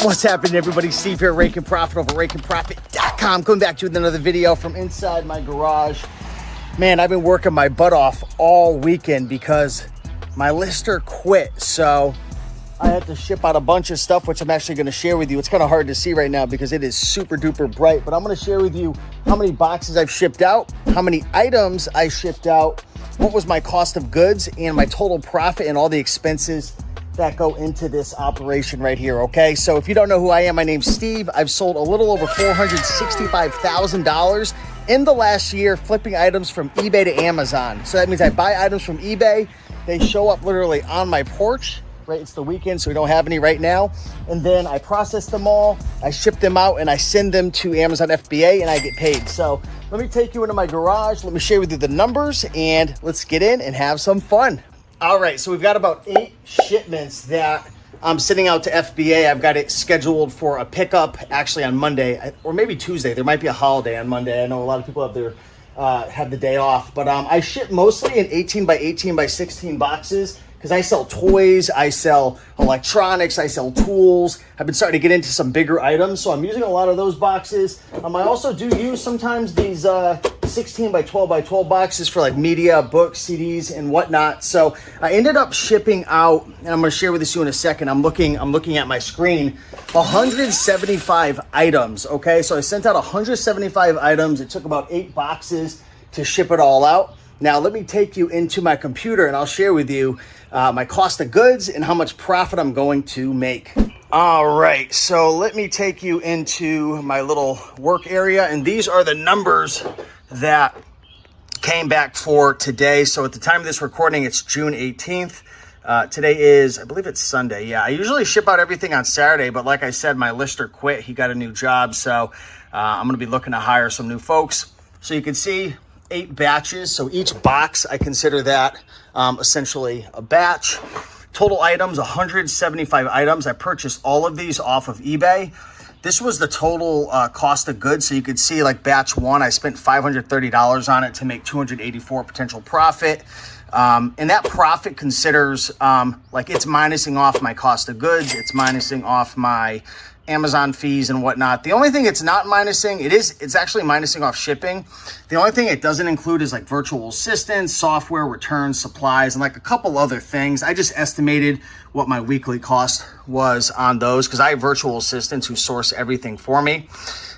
What's happening, everybody? Steve here, Rake and Profit over rakeandprofit.com. Coming back to you with another video from inside my garage. Man, I've been working my butt off all weekend because my lister quit. So I had to ship out a bunch of stuff, which I'm actually going to share with you. It's kind of hard to see right now because it is super duper bright, but I'm going to share with you how many boxes I've shipped out, how many items I shipped out, what was my cost of goods, and my total profit and all the expenses that go into this operation right here, okay? So if you don't know who I am, my name's Steve. I've sold a little over $465,000 in the last year flipping items from eBay to Amazon. So that means I buy items from eBay. They show up literally on my porch, right? It's the weekend, so we don't have any right now. And then I process them all, I ship them out, and I send them to Amazon FBA, and I get paid. So let me take you into my garage. Let me share with you the numbers, and let's get in and have some fun. All right, so we've got about 8 shipments that I'm sending out to FBA. I've got it scheduled for a pickup actually on Monday or maybe Tuesday. There might be a holiday on Monday. I know a lot of people have the day off, but I ship mostly in 18 by 18 by 16 boxes because I sell toys, I sell electronics, I sell tools. I've been starting to get into some bigger items, so I'm using a lot of those boxes. I also do use sometimes these 16 by 12 by 12 boxes for like media, books, CDs, and whatnot. So I ended up shipping out, and I'm going to share with you in a second. I'm looking at my screen, 175 items. Okay, so I sent out 175 items. It took about 8 boxes to ship it all out. Now let me take you into my computer, and I'll share with you my cost of goods and how much profit I'm going to make. All right, so let me take you into my little work area, and these are the numbers that came back for today. So at the time of this recording, it's June 18th. Today is, I believe it's Sunday. Yeah, I usually ship out everything on Saturday, but like I said, my lister quit. He got a new job, so I'm going to be looking to hire some new folks. So you can see 8 batches. So each box, I consider that essentially a batch. Total items, 175 items. I purchased all of these off of eBay. This was the total cost of goods. So you could see like batch 1, I spent $530 on it to make 284 potential profit. And that profit considers like it's minusing off my cost of goods. It's minusing off my Amazon fees and whatnot. The only thing it's not minusing, it's actually minusing off shipping. The only thing it doesn't include is like virtual assistants, software, returns, supplies, and like a couple other things. I just estimated what my weekly cost was on those because I have virtual assistants who source everything for me.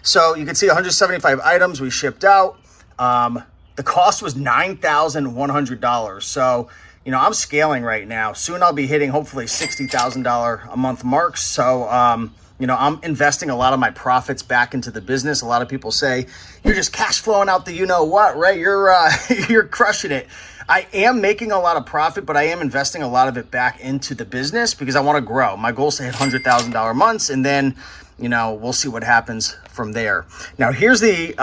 So you can see 175 items we shipped out. The cost was $9,100. So, you know, I'm scaling right now. Soon I'll be hitting hopefully $60,000 a month marks. So, you know, I'm investing a lot of my profits back into the business. A lot of people say, you're just cash flowing out the you-know-what, right? You're crushing it. I am making a lot of profit, but I am investing a lot of it back into the business because I want to grow. My goal is to hit $100,000 months, and then, you know, we'll see what happens from there. Now, here's the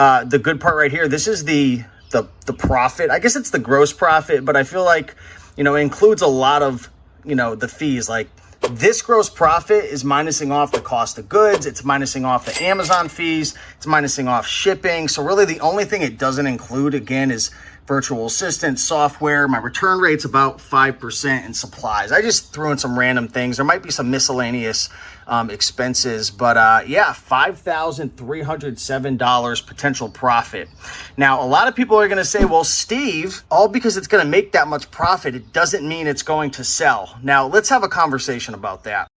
good part right here. This is the profit. I guess it's the gross profit, but I feel like, you know, it includes a lot of, you know, the fees. Like, this gross profit is minusing off the cost of goods. It's minusing off the Amazon fees. It's minusing off shipping. So really the only thing it doesn't include, again, is virtual assistant, software. My return rate's about 5%, and supplies. I just threw in some random things. There might be some miscellaneous expenses, but yeah, $5,307 potential profit. Now, a lot of people are going to say, well, Steve, all because it's going to make that much profit, it doesn't mean it's going to sell. Now, let's have a conversation about that.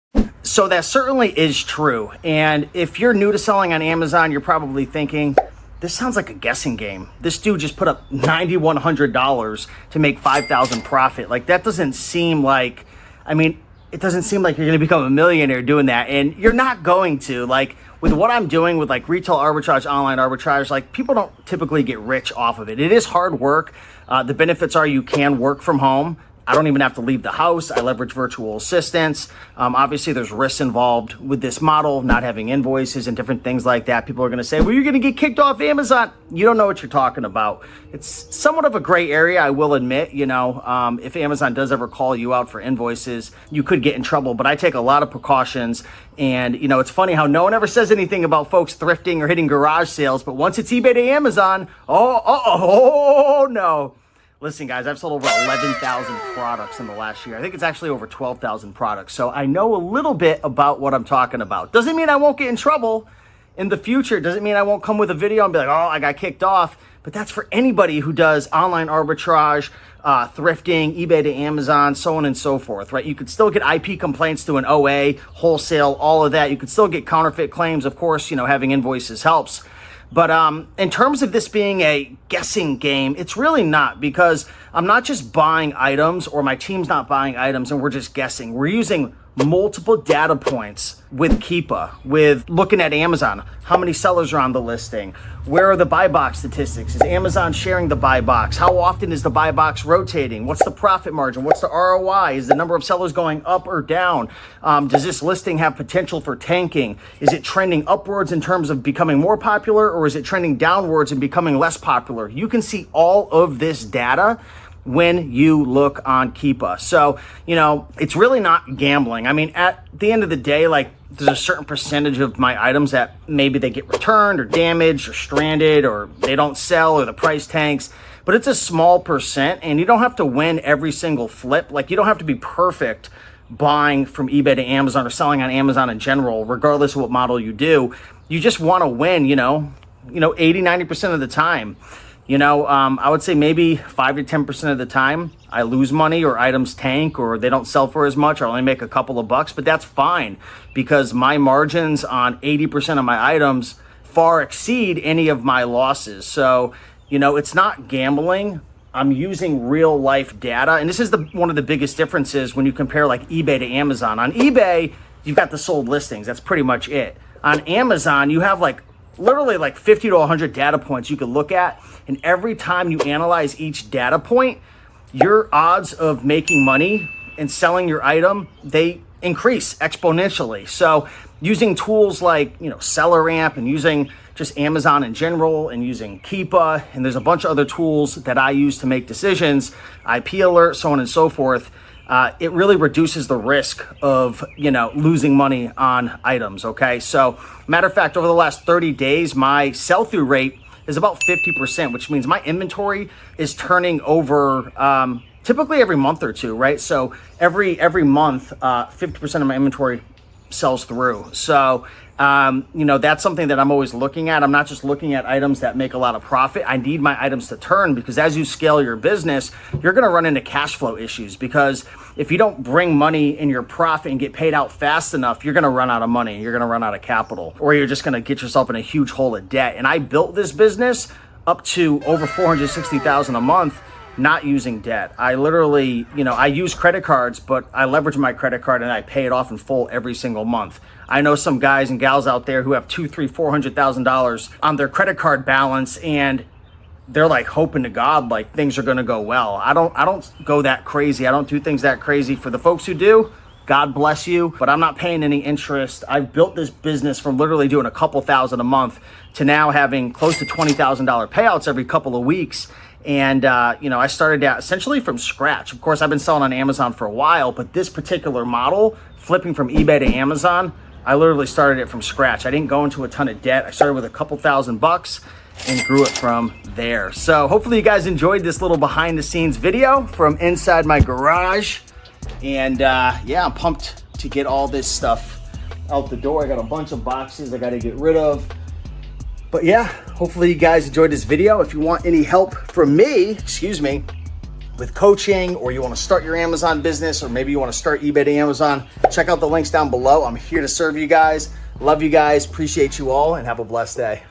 So that certainly is true. And if you're new to selling on Amazon, you're probably thinking, this sounds like a guessing game. This dude just put up $9,100 to make $5,000 profit. Like, that doesn't seem like, I mean, it doesn't seem like you're going to become a millionaire doing that. And you're not going to. Like, with what I'm doing with like retail arbitrage, online arbitrage, like, people don't typically get rich off of it. It is hard work. The benefits are you can work from home. I don't even have to leave the house. I leverage virtual assistants. Obviously, there's risks involved with this model, not having invoices and different things like that. People are going to say, well, you're going to get kicked off Amazon. You don't know what you're talking about. It's somewhat of a gray area, I will admit. You know, if Amazon does ever call you out for invoices, you could get in trouble. But I take a lot of precautions. And, you know, it's funny how no one ever says anything about folks thrifting or hitting garage sales. But once it's eBay to Amazon, oh no. Listen, guys, I've sold over 11,000 products in the last year. I think it's actually over 12,000 products. So I know a little bit about what I'm talking about. Doesn't mean I won't get in trouble in the future. Doesn't mean I won't come with a video and be like, oh, I got kicked off. But that's for anybody who does online arbitrage, thrifting, eBay to Amazon, so on and so forth, right? You could still get IP complaints through an OA, wholesale, all of that. You could still get counterfeit claims. Of course, having invoices helps. But in terms of this being a guessing game, it's really not, because I'm not just buying items, or my team's not buying items and we're just guessing. We're using multiple data points with Keepa, with looking at Amazon. How many sellers are on the listing? Where are the buy box statistics? Is Amazon sharing the buy box? How often is the buy box rotating? What's the profit margin? What's the ROI? Is the number of sellers going up or down? Does this listing have potential for tanking? Is it trending upwards in terms of becoming more popular, or is it trending downwards and becoming less popular? You can see all of this data when you look on Keepa. So, it's really not gambling. I mean, at the end of the day, like, there's a certain percentage of my items that maybe they get returned or damaged or stranded, or they don't sell, or the price tanks, but it's a small percent, and you don't have to win every single flip. Like, you don't have to be perfect buying from eBay to Amazon or selling on Amazon in general, regardless of what model you do. You just want to win, 80, 90% of the time. I would say maybe 5 to 10% of the time I lose money, or items tank, or they don't sell for as much, or I only make a couple of bucks, but that's fine, because my margins on 80% of my items far exceed any of my losses. So, it's not gambling. I'm using real life data. And this is one of the biggest differences when you compare like eBay to Amazon. On eBay, you've got the sold listings. That's pretty much it. On Amazon, you have literally 50 to 100 data points you can look at. And every time you analyze each data point, your odds of making money and selling your item, they increase exponentially. So using tools like, SellerAmp, and using just Amazon in general, and using Keepa, and there's a bunch of other tools that I use to make decisions, IP alert, so on and so forth. It really reduces the risk of, losing money on items, okay? So, matter of fact, over the last 30 days, my sell-through rate is about 50%, which means my inventory is turning over typically every month or two, right? So, every month, 50% of my inventory sells through. So, that's something that I'm always looking at. I'm not just looking at items that make a lot of profit. I need my items to turn, because as you scale your business, you're going to run into cash flow issues, because if you don't bring money in your profit and get paid out fast enough, you're going to run out of money. You're going to run out of capital, or you're just going to get yourself in a huge hole of debt. And I built this business up to over $460,000 a month, not using debt. I literally, I use credit cards, but I leverage my credit card and I pay it off in full every single month. I know some guys and gals out there who have $200,000, $300,000, $400,000 on their credit card balance, and they're hoping to God things are going to go well. I don't go that crazy. I don't do things that crazy. For the folks who do, God bless you, but I'm not paying any interest. I've built this business from literally doing a couple thousand a month to now having close to $20,000 payouts every couple of weeks. And, I started out essentially from scratch. Of course, I've been selling on Amazon for a while, but this particular model, flipping from eBay to Amazon, I literally started it from scratch. I didn't go into a ton of debt. I started with a couple $1,000 and grew it from there. So hopefully you guys enjoyed this little behind the scenes video from inside my garage. And I'm pumped to get all this stuff out the door. I got a bunch of boxes I got to get rid of. But hopefully you guys enjoyed this video. If you want any help from me, with coaching, or you want to start your Amazon business, or maybe you want to start eBay to Amazon, check out the links down below. I'm here to serve you guys. Love you guys. Appreciate you all, and have a blessed day.